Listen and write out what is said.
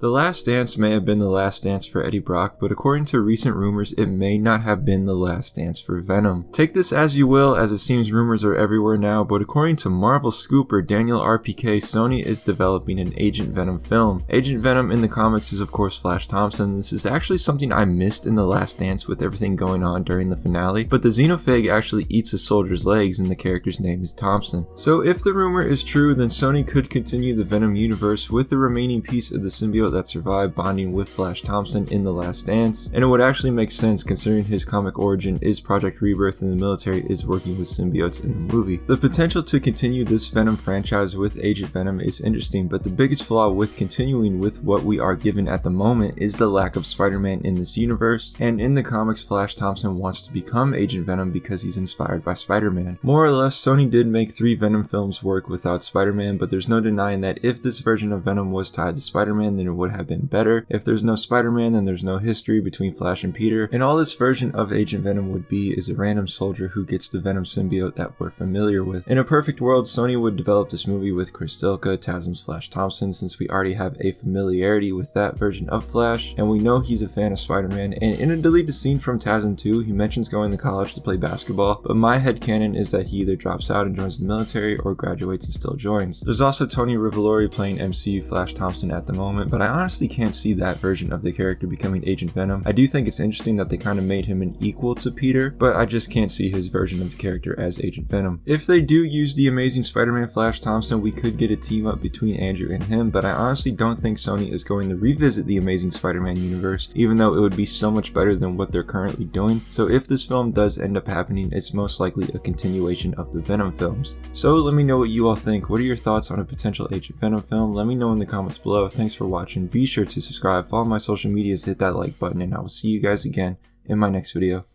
The Last Dance may have been the last dance for Eddie Brock, but according to recent rumors, it may not have been the last dance for Venom. Take this as you will, as it seems rumors are everywhere now, but according to Marvel scooper Daniel RPK, Sony is developing an Agent Venom film. Agent Venom in the comics is of course Flash Thompson. This is actually something I missed in The Last Dance with everything going on during the finale, but the xenophage actually eats a soldier's legs and the character's name is Thompson. So if the rumor is true, then Sony could continue the Venom universe with the remaining piece of the symbiote that survived bonding with Flash Thompson in The Last Dance, and it would actually make sense considering his comic origin is Project Rebirth and the military is working with symbiotes in the movie. The potential to continue this Venom franchise with Agent Venom is interesting, but the biggest flaw with continuing with what we are given at the moment is the lack of Spider-Man in this universe, and in the comics Flash Thompson wants to become Agent Venom because he's inspired by Spider-Man. More or less, Sony did make 3 Venom films work without Spider-Man, but there's no denying that if this version of Venom was tied to Spider-Man, then it would have been better. If there's no Spider-Man, then there's no history between Flash and Peter, and all this version of Agent Venom would be is a random soldier who gets the Venom symbiote that we're familiar with. In a perfect world, Sony would develop this movie with Chris Dilka, TASM's Flash Thompson, since we already have a familiarity with that version of Flash, and we know he's a fan of Spider-Man, and in a deleted scene from TASM 2, he mentions going to college to play basketball, but my headcanon is that he either drops out and joins the military or graduates and still joins. There's also Tony Rivellori playing MCU Flash Thompson at the moment, but I honestly can't see that version of the character becoming Agent Venom. I do think it's interesting that they kind of made him an equal to Peter, but I just can't see his version of the character as Agent Venom. If they do use the Amazing Spider-Man Flash Thompson, we could get a team up between Andrew and him, but I honestly don't think Sony is going to revisit the Amazing Spider-Man universe, even though it would be so much better than what they're currently doing. So if this film does end up happening, it's most likely a continuation of the Venom films. So let me know what you all think. What are your thoughts on a potential Agent Venom film? Let me know in the comments below. Thanks for watching. Be sure to subscribe, follow my social medias, hit that like button, and I will see you guys again in my next video.